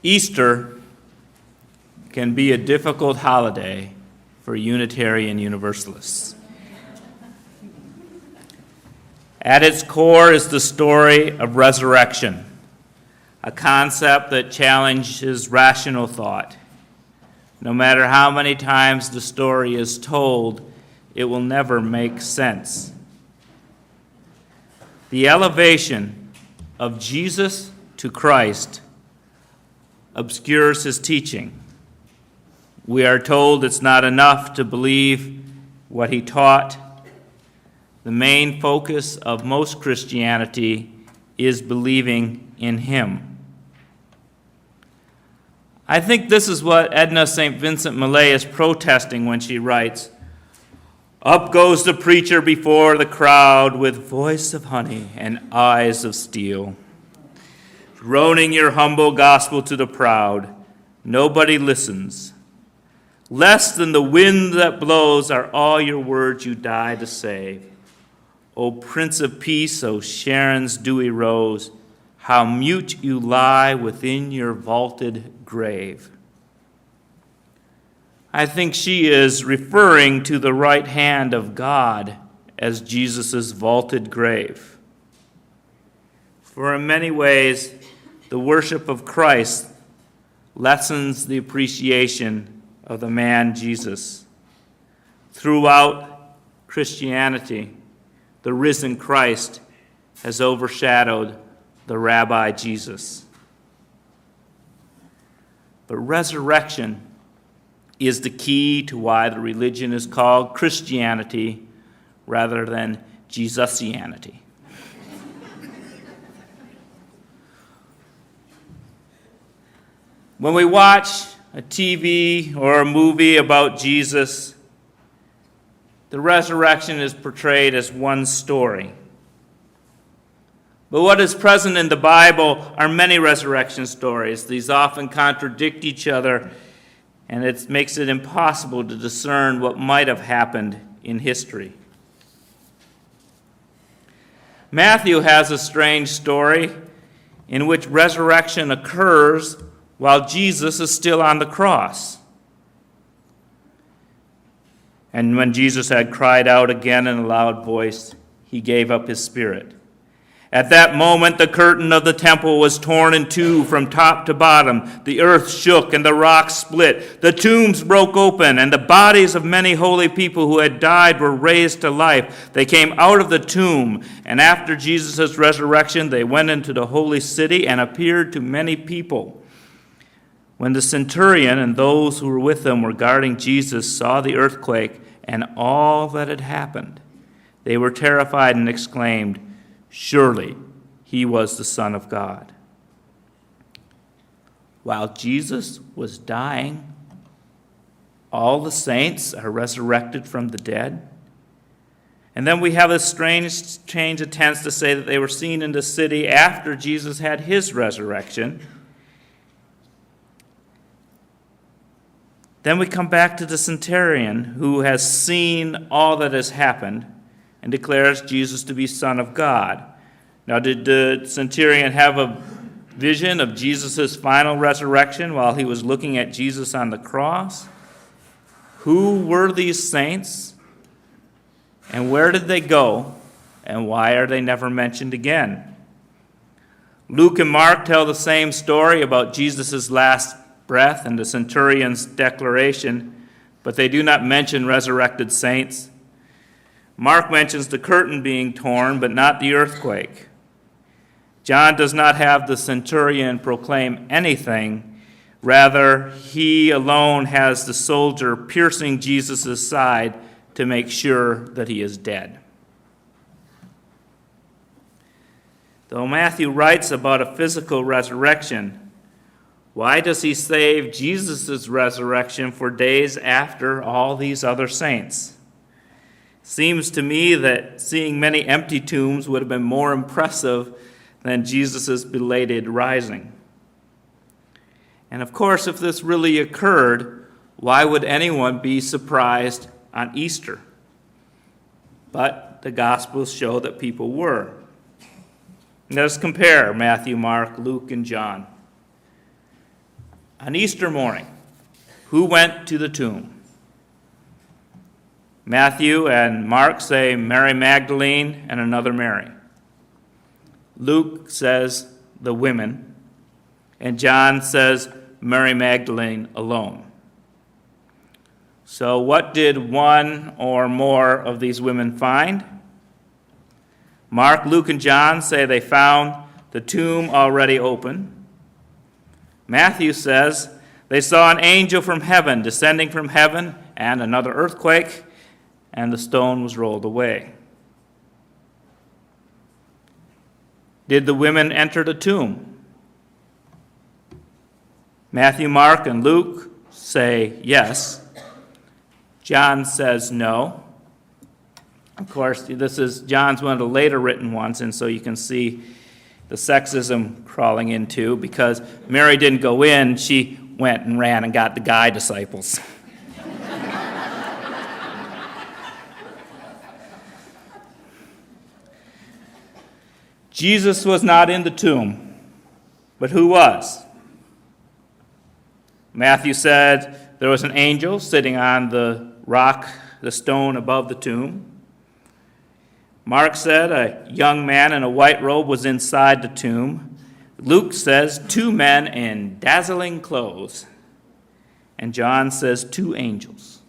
Easter can be a difficult holiday for Unitarian Universalists. At its core is the story of resurrection, a concept that challenges rational thought. No matter how many times the story is told, it will never make sense. The elevation of Jesus to Christ obscures his teaching. We are told it's not enough to believe what he taught. The main focus of most Christianity is believing in him. I think this is what Edna St. Vincent Millay is protesting when she writes, "Up goes the preacher before the crowd with voice of honey and eyes of steel, droning your humble gospel to the proud. Nobody listens. Less than the wind that blows are all your words you die to save. O Prince of Peace, O Sharon's dewy rose, how mute you lie within your vaulted grave." I think she is referring to the right hand of God as Jesus' vaulted grave. For in many ways, the worship of Christ lessens the appreciation of the man Jesus. Throughout Christianity, the risen Christ has overshadowed the Rabbi Jesus. But resurrection is the key to why the religion is called Christianity rather than Jesusianity. When we watch a TV or a movie about Jesus, the resurrection is portrayed as one story. But what is present in the Bible are many resurrection stories. These often contradict each other, and it makes it impossible to discern what might have happened in history. Matthew has a strange story in which resurrection occurs while Jesus is still on the cross. And when Jesus had cried out again in a loud voice, he gave up his spirit. At that moment, the curtain of the temple was torn in two from top to bottom. The earth shook and the rocks split. The tombs broke open, and the bodies of many holy people who had died were raised to life. They came out of the tomb, and after Jesus' resurrection, they went into the holy city and appeared to many people. When the centurion and those who were with him were guarding Jesus saw the earthquake and all that had happened, they were terrified and exclaimed, "Surely he was the Son of God." While Jesus was dying, all the saints are resurrected from the dead. And then we have a strange change of tense to say that they were seen in the city after Jesus had his resurrection. Then we come back to the centurion who has seen all that has happened and declares Jesus to be Son of God. Now, did the centurion have a vision of Jesus' final resurrection while he was looking at Jesus on the cross? Who were these saints? And where did they go? And why are they never mentioned again? Luke and Mark tell the same story about Jesus' last breath and the centurion's declaration, but they do not mention resurrected saints. Mark mentions the curtain being torn, but not the earthquake. John does not have the centurion proclaim anything. Rather, he alone has the soldier piercing Jesus' side to make sure that he is dead. Though Matthew writes about a physical resurrection, why does he save Jesus' resurrection for days after all these other saints? Seems to me that seeing many empty tombs would have been more impressive than Jesus' belated rising. And of course, if this really occurred, why would anyone be surprised on Easter? But the Gospels show that people were. Let us compare Matthew, Mark, Luke, and John. On Easter morning, who went to the tomb? Matthew and Mark say Mary Magdalene and another Mary. Luke says the women, and John says Mary Magdalene alone. So what did one or more of these women find? Mark, Luke, and John say they found the tomb already open. Matthew says they saw an angel from heaven descending from heaven and another earthquake, and the stone was rolled away. Did the women enter the tomb? Matthew, Mark, and Luke say yes. John says no. Of course, John's one of the later written ones, and so you can see the sexism crawling in too, because Mary didn't go in, she went and ran and got the guy disciples. Jesus was not in the tomb, but who was? Matthew said there was an angel sitting on the rock, the stone above the tomb. Mark said a young man in a white robe was inside the tomb. Luke says 2 men in dazzling clothes. And John says 2 angels.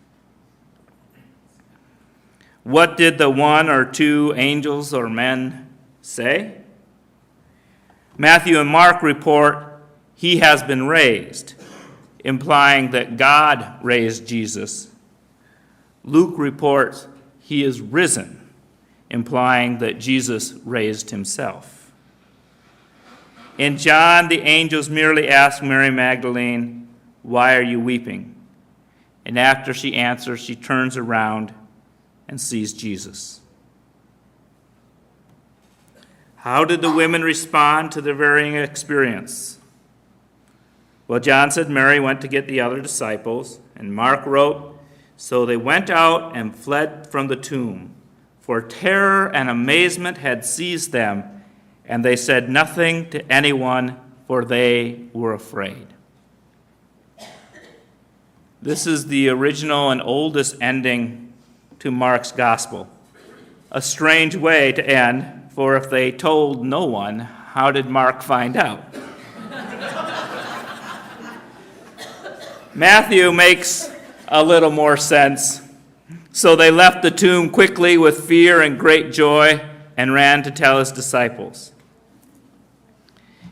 What did the 1 or 2 angels or men say? Matthew and Mark report he has been raised, implying that God raised Jesus. Luke reports he is risen, implying that Jesus raised himself. In John, the angels merely ask Mary Magdalene, "Why are you weeping?" And after she answers, she turns around and sees Jesus. How did the women respond to their varying experience? Well, John said Mary went to get the other disciples, and Mark wrote, "So they went out and fled from the tomb, for terror and amazement had seized them, and they said nothing to anyone, for they were afraid." This is the original and oldest ending to Mark's gospel. A strange way to end, for if they told no one, how did Mark find out? Matthew makes a little more sense. So they left the tomb quickly with fear and great joy and ran to tell his disciples.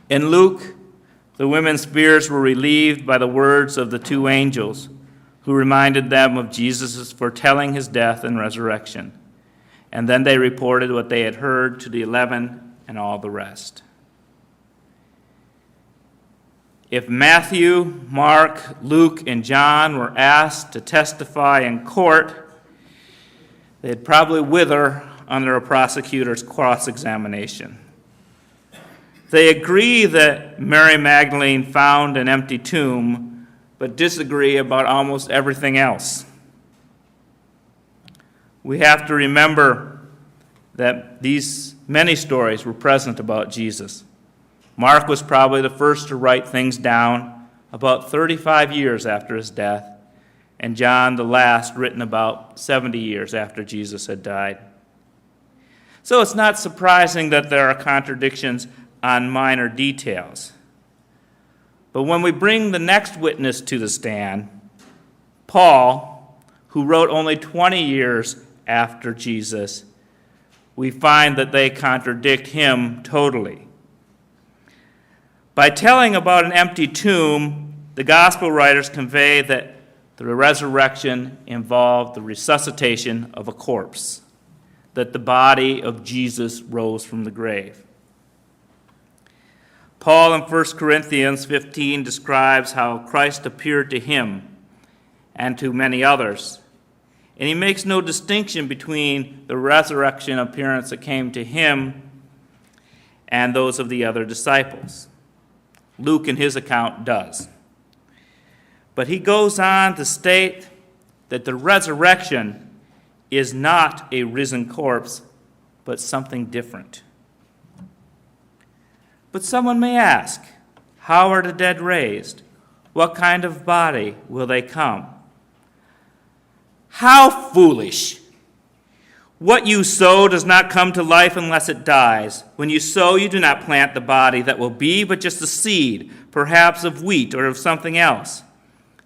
In Luke, the women's fears were relieved by the words of the 2 angels who reminded them of Jesus' foretelling his death and resurrection. And then they reported what they had heard to the 11 and all the rest. If Matthew, Mark, Luke, and John were asked to testify in court, they'd probably wither under a prosecutor's cross-examination. They agree that Mary Magdalene found an empty tomb, but disagree about almost everything else. We have to remember that these many stories were present about Jesus. Mark was probably the first to write things down about 35 years after his death, and John the last, written about 70 years after Jesus had died. So it's not surprising that there are contradictions on minor details. But when we bring the next witness to the stand, Paul, who wrote only 20 years after Jesus, we find that they contradict him totally. By telling about an empty tomb, the gospel writers convey that the resurrection involved the resuscitation of a corpse, that the body of Jesus rose from the grave. Paul in 1 Corinthians 15 describes how Christ appeared to him and to many others. And he makes no distinction between the resurrection appearance that came to him and those of the other disciples. Luke in his account does. But he goes on to state that the resurrection is not a risen corpse, but something different. But someone may ask, how are the dead raised? What kind of body will they come? How foolish! What you sow does not come to life unless it dies. When you sow, you do not plant the body that will be, but just a seed, perhaps of wheat or of something else.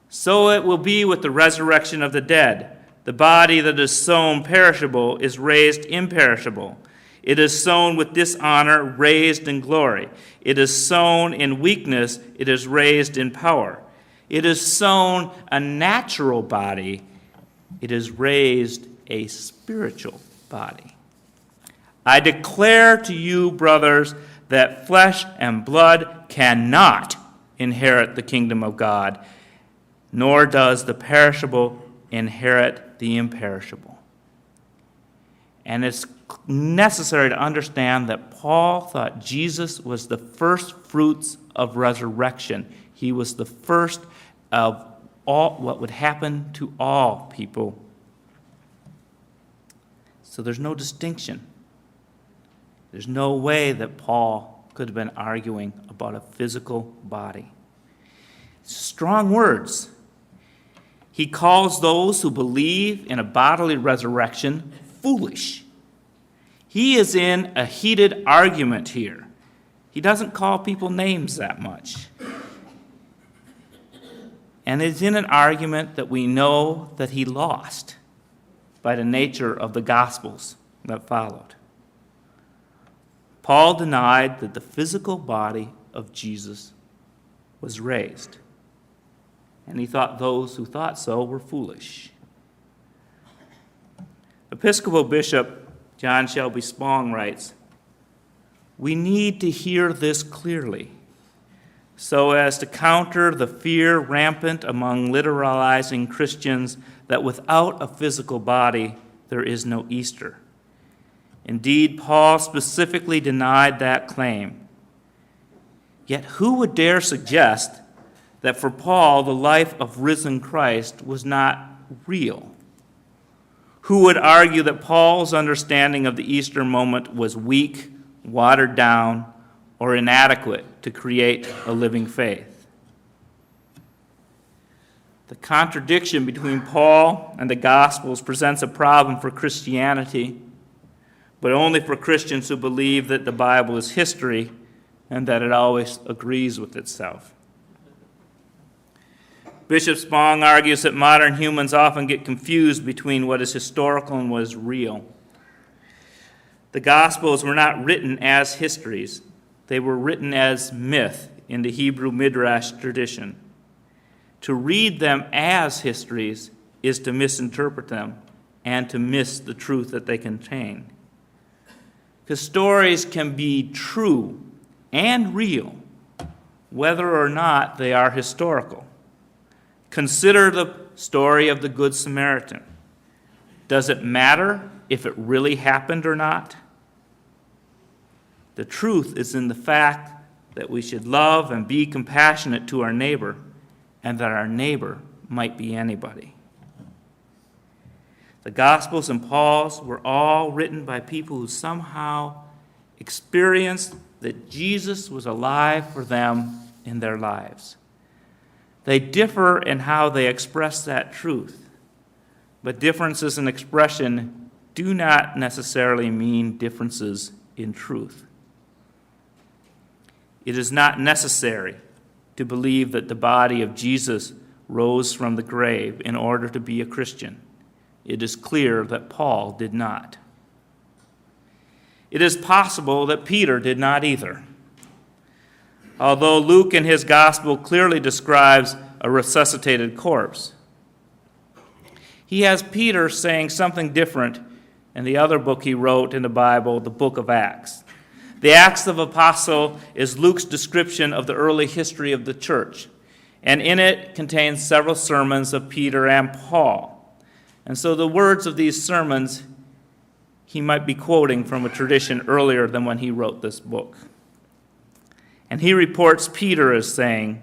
So it will be with the resurrection of the dead. The body that is sown perishable is raised imperishable. It is sown with dishonor, raised in glory. It is sown in weakness, it is raised in power. It is sown a natural body, it is raised a spiritual body. I declare to you, brothers, that flesh and blood cannot inherit the kingdom of God, nor does the perishable inherit the imperishable. And it's necessary to understand that Paul thought Jesus was the first fruits of resurrection. He was the first of all what would happen to all people. So there's no distinction. There's no way that Paul could have been arguing about a physical body. Strong words. He calls those who believe in a bodily resurrection foolish. He is in a heated argument here. He doesn't call people names that much. And it's in an argument that we know that he lost by the nature of the Gospels that followed. Paul denied that the physical body of Jesus was raised, and he thought those who thought so were foolish. Episcopal Bishop John Shelby Spong writes, "We need to hear this clearly so as to counter the fear rampant among literalizing Christians that without a physical body, there is no Easter. Indeed, Paul specifically denied that claim. Yet who would dare suggest that for Paul, the life of risen Christ was not real? Who would argue that Paul's understanding of the Easter moment was weak, watered down, or inadequate to create a living faith? The contradiction between Paul and the Gospels presents a problem for Christianity, but only for Christians who believe that the Bible is history and that it always agrees with itself. Bishop Spong argues that modern humans often get confused between what is historical and what is real. The Gospels were not written as histories. They were written as myth in the Hebrew Midrash tradition. To read them as histories is to misinterpret them and to miss the truth that they contain. Because stories can be true and real, whether or not they are historical. Consider the story of the Good Samaritan. Does it matter if it really happened or not? The truth is in the fact that we should love and be compassionate to our neighbor, and that our neighbor might be anybody. The Gospels and Paul's were all written by people who somehow experienced that Jesus was alive for them in their lives. They differ in how they express that truth, but differences in expression do not necessarily mean differences in truth. It is not necessary to believe that the body of Jesus rose from the grave in order to be a Christian. It is clear that Paul did not. It is possible that Peter did not either. Although Luke in his gospel clearly describes a resuscitated corpse, he has Peter saying something different in the other book he wrote in the Bible, the book of Acts. The Acts of the Apostle is Luke's description of the early history of the church, and in it contains several sermons of Peter and Paul. And so the words of these sermons he might be quoting from a tradition earlier than when he wrote this book. And he reports Peter as saying,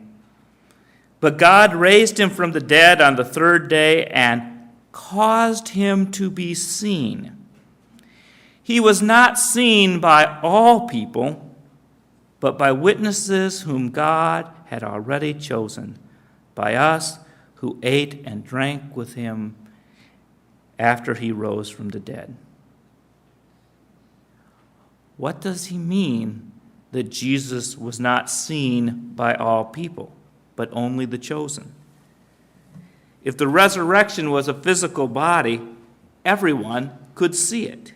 "But God raised him from the dead on the third day and caused him to be seen. He was not seen by all people, but by witnesses whom God had already chosen, by us who ate and drank with him after he rose from the dead. What does he mean that Jesus was not seen by all people, but only the chosen? If the resurrection was a physical body, everyone could see it.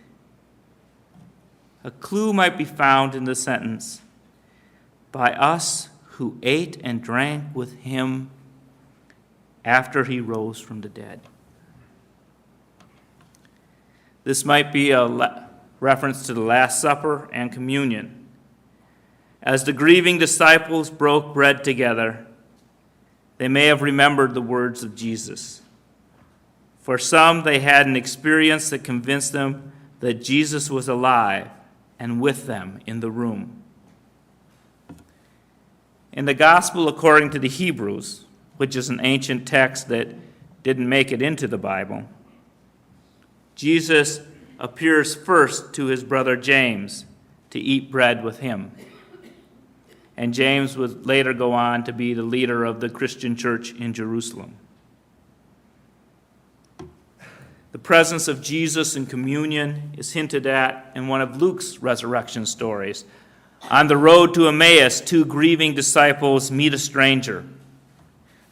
A clue might be found in the sentence, by us who ate and drank with him after he rose from the dead. This might be a reference to the Last Supper and communion. As the grieving disciples broke bread together, they may have remembered the words of Jesus. For some, they had an experience that convinced them that Jesus was alive and with them in the room. In the Gospel according to the Hebrews, which is an ancient text that didn't make it into the Bible, Jesus appears first to his brother James to eat bread with him. And James would later go on to be the leader of the Christian church in Jerusalem. The presence of Jesus in communion is hinted at in one of Luke's resurrection stories. On the road to Emmaus, two grieving disciples meet a stranger.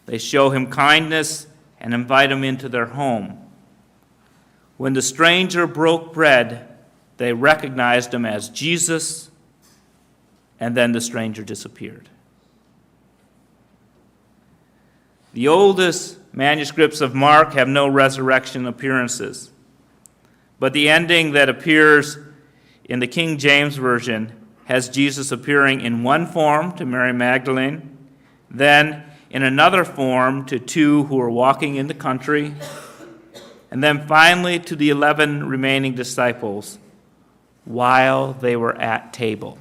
They show him kindness and invite him into their home. When the stranger broke bread, they recognized him as Jesus, and then the stranger disappeared. The oldest manuscripts of Mark have no resurrection appearances, but the ending that appears in the King James Version has Jesus appearing in one form to Mary Magdalene, then in another form to two who were walking in the country, and then finally to the 11 remaining disciples while they were at table.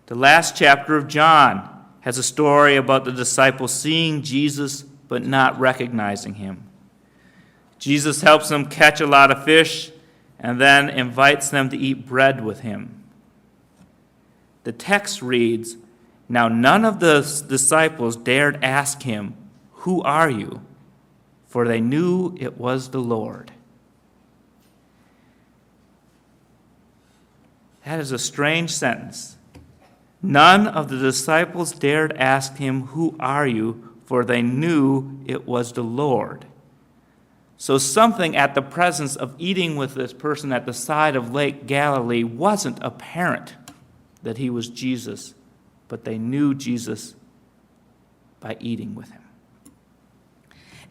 The last chapter of John has a story about the disciples seeing Jesus but not recognizing him. Jesus helps them catch a lot of fish and then invites them to eat bread with him. The text reads, "Now none of the disciples dared ask him, 'Who are you?' For they knew it was the Lord." That is a strange sentence. None of the disciples dared ask him, "Who are you?" For they knew it was the Lord. So something at the presence of eating with this person at the side of Lake Galilee wasn't apparent that he was Jesus, but they knew Jesus by eating with him.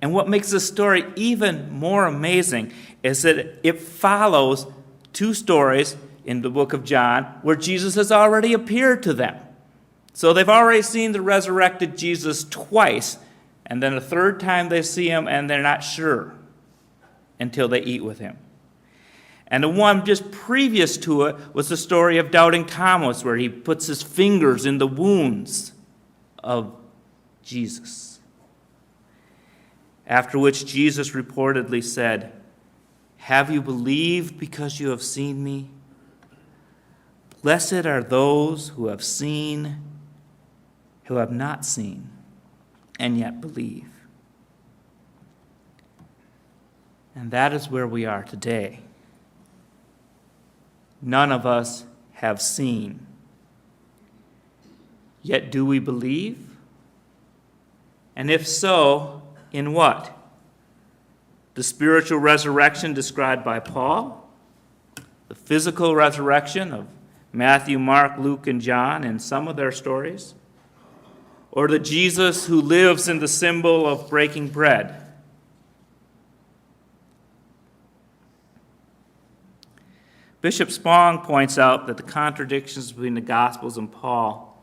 And what makes this story even more amazing is that it follows two stories in the book of John where Jesus has already appeared to them. So they've already seen the resurrected Jesus twice, and then a third time they see him and they're not sure until they eat with him. And the one just previous to it was the story of doubting Thomas, where he puts his fingers in the wounds of Jesus. After which Jesus reportedly said, "Have you believed because you have seen me? Blessed are those who have seen, who have not seen, and yet believe." And that is where we are today. None of us have seen. Yet do we believe? And if so, in what? The spiritual resurrection described by Paul? The physical resurrection of Matthew, Mark, Luke, and John in some of their stories? Or the Jesus who lives in the symbol of breaking bread? Bishop Spong points out that the contradictions between the Gospels and Paul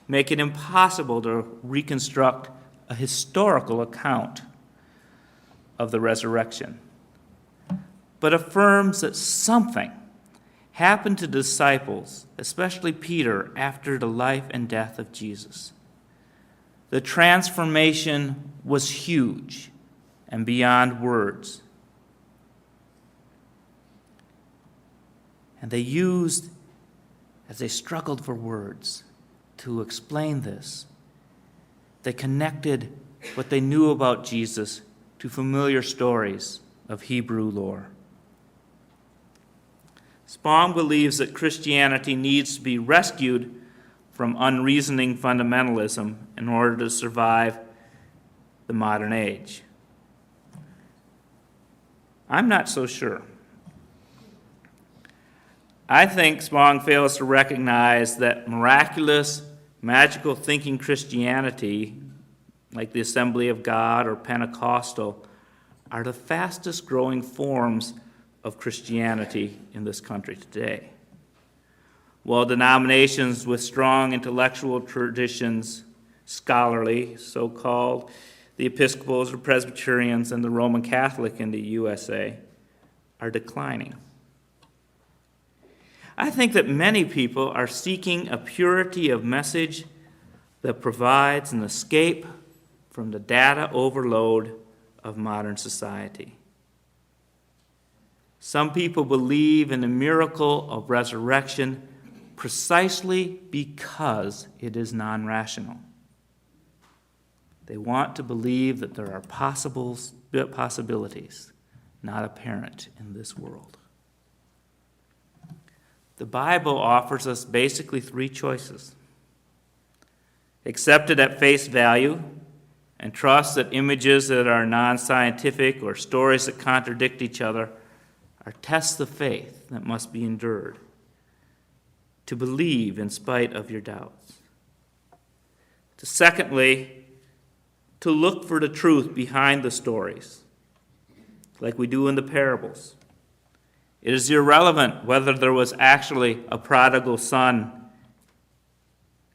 make it impossible to reconstruct a historical account of the resurrection, but affirms that something happened to disciples, especially Peter, after the life and death of Jesus. The transformation was huge and beyond words. And they used, as they struggled for words, to explain this, They connected what they knew about Jesus to familiar stories of Hebrew lore. Spong believes that Christianity needs to be rescued from unreasoning fundamentalism in order to survive the modern age. I'm not so sure. I think Spong fails to recognize that miraculous, magical thinking Christianity, like the Assembly of God or Pentecostal, are the fastest growing forms of Christianity in this country today. While denominations with strong intellectual traditions, scholarly, so-called, the Episcopals or Presbyterians and the Roman Catholic in the USA, are declining. I think that many people are seeking a purity of message that provides an escape from the data overload of modern society. Some people believe in the miracle of resurrection precisely because it is non-rational. They want to believe that there are possibilities not apparent in this world. The Bible offers us basically three choices. Accept it at face value and trust that images that are non-scientific or stories that contradict each other are tests of faith that must be endured. To believe in spite of your doubts. Secondly, to look for the truth behind the stories, like we do in the parables. It is irrelevant whether there was actually a prodigal son.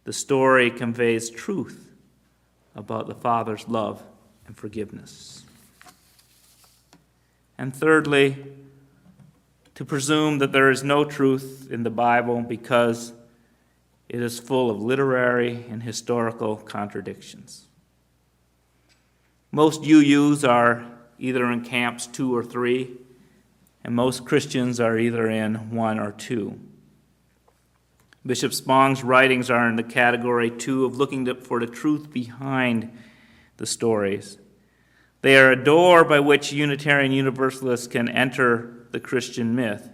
The story conveys truth about the Father's love and forgiveness. And thirdly, to presume that there is no truth in the Bible because it is full of literary and historical contradictions. Most UUs are either in camps 2 or 3, and most Christians are either in 1 or 2. Bishop Spong's writings are in the category 2 of looking for the truth behind the stories. They are a door by which Unitarian Universalists can enter the Christian myth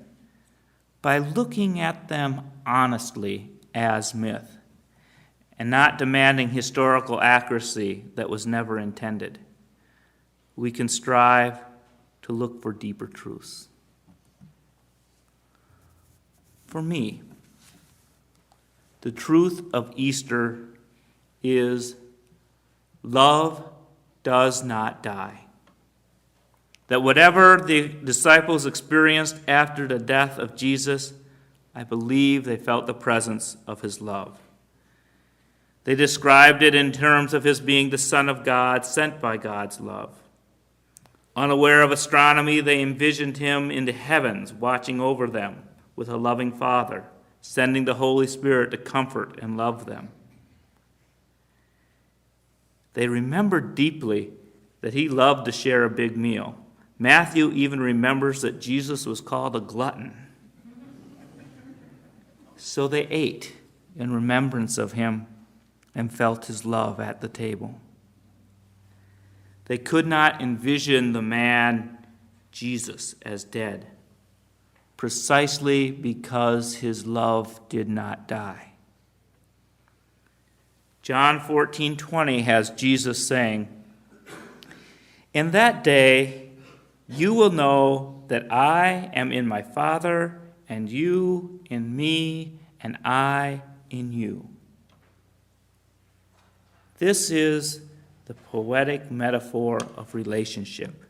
by looking at them honestly as myth and not demanding historical accuracy that was never intended. We can strive to look for deeper truths. For me, the truth of Easter is love does not die. That whatever the disciples experienced after the death of Jesus, I believe they felt the presence of his love. They described it in terms of his being the Son of God, sent by God's love. Unaware of astronomy, they envisioned him in the heavens, watching over them with a loving Father, sending the Holy Spirit to comfort and love them. They remembered deeply that he loved to share a big meal. Matthew even remembers that Jesus was called a glutton. So they ate in remembrance of him and felt his love at the table. They could not envision the man, Jesus, as dead, precisely because his love did not die. John 14:20 has Jesus saying, "In that day you will know that I am in my Father, and you in me, and I in you." This is the poetic metaphor of relationship.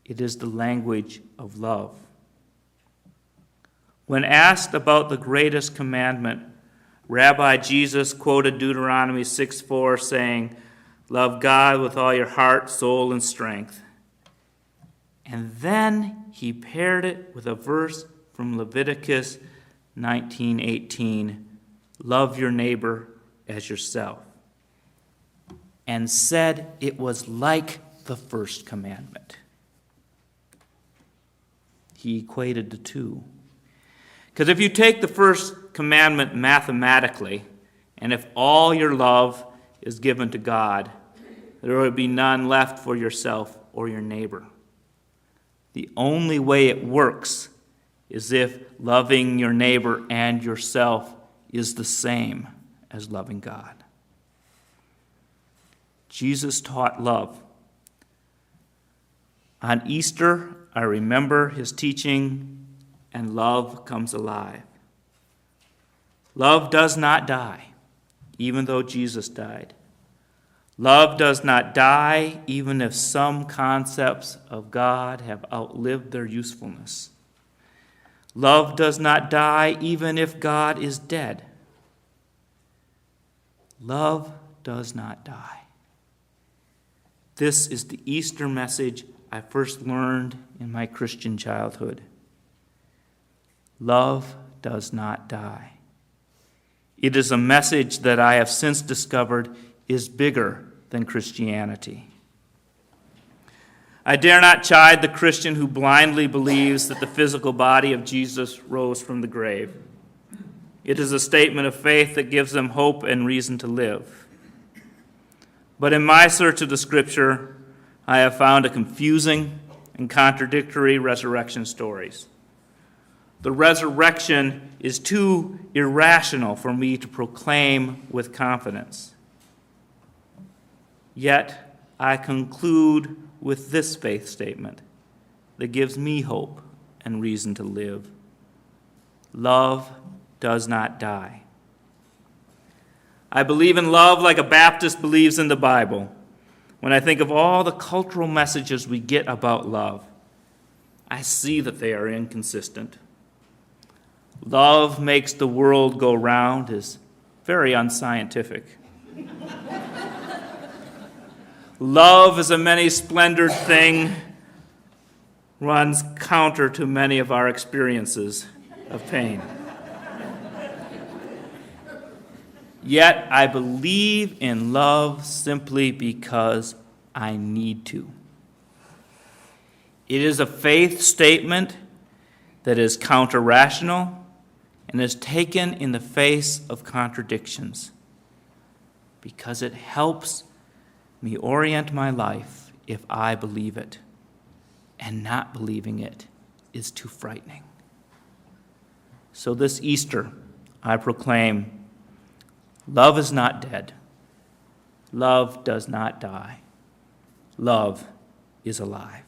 It is the language of love. When asked about the greatest commandment, Rabbi Jesus quoted Deuteronomy 6:4 saying, "Love God with all your heart, soul, and strength." And then he paired it with a verse from Leviticus 19:18, "Love your neighbor as yourself," and said it was like the first commandment. He equated the two. Because if you take the first commandment mathematically, and if all your love is given to God, there will be none left for yourself or your neighbor. The only way it works is if loving your neighbor and yourself is the same as loving God. Jesus taught love. On Easter, I remember his teaching, and love comes alive. Love does not die, even though Jesus died. Love does not die, even if some concepts of God have outlived their usefulness. Love does not die, even if God is dead. Love does not die. This is the Easter message I first learned in my Christian childhood. Love does not die. It is a message that I have since discovered is bigger than Christianity. I dare not chide the Christian who blindly believes that the physical body of Jesus rose from the grave. It is a statement of faith that gives them hope and reason to live. But in my search of the Scripture, I have found a confusing and contradictory resurrection stories. The resurrection is too irrational for me to proclaim with confidence. Yet, I conclude with this faith statement that gives me hope and reason to live. Love does not die. I believe in love like a Baptist believes in the Bible. When I think of all the cultural messages we get about love, I see that they are inconsistent. Love makes the world go round is very unscientific. Love is a many-splendored thing, runs counter to many of our experiences of pain. Yet I believe in love simply because I need to. It is a faith statement that is counter-rational and is taken in the face of contradictions because it helps me orient my life if I believe it, and not believing it is too frightening. So this Easter, I proclaim, love is not dead. Love does not die. Love is alive.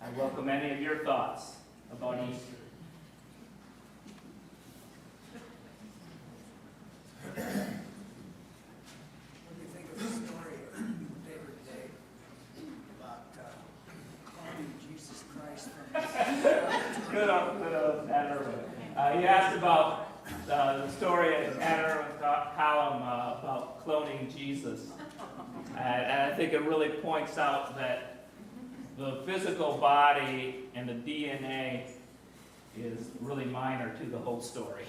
I welcome any of your thoughts about Easter. What do you think of the story of David Day about calling Jesus Christ from Good on Anna Irwin. He asked about the story in Anna Irwin's column about cloning Jesus. And I think it really points out that the physical body and the DNA is really minor to the whole story.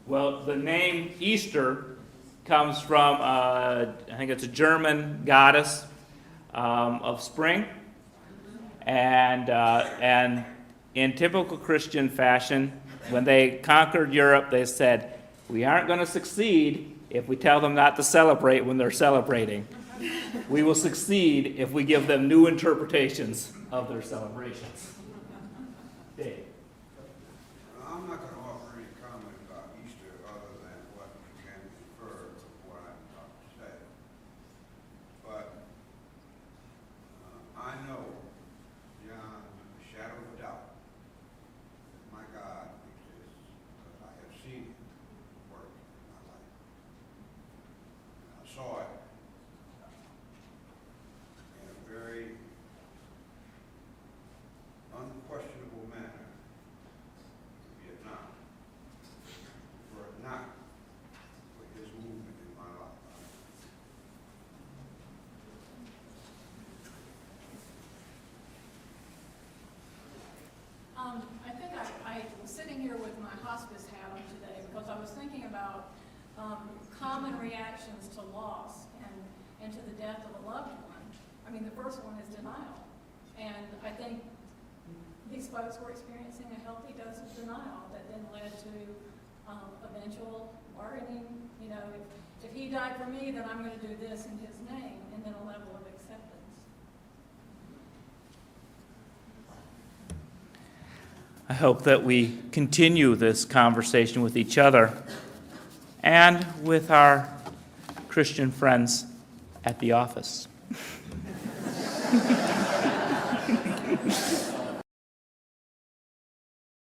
Well, the name Easter comes from, I think it's a German goddess of spring. And in typical Christian fashion, when they conquered Europe, they said, we aren't going to succeed if we tell them not to celebrate when they're celebrating. We will succeed if we give them new interpretations of their celebrations. Dave. I'm not going to offer any comment about Easter other than what can be inferred from what I'm about to say. But I know beyond a shadow of a doubt that my God exists because I have seen him work in my life. And I saw it in a very about common reactions to loss and to the death of a loved one. I mean, the first one is denial. And I think these folks were experiencing a healthy dose of denial that then led to eventual bargaining. You know, if he died for me, then I'm going to do this in his name, and then a level of acceptance. I hope that we continue this conversation with each other and with our Christian friends at the office.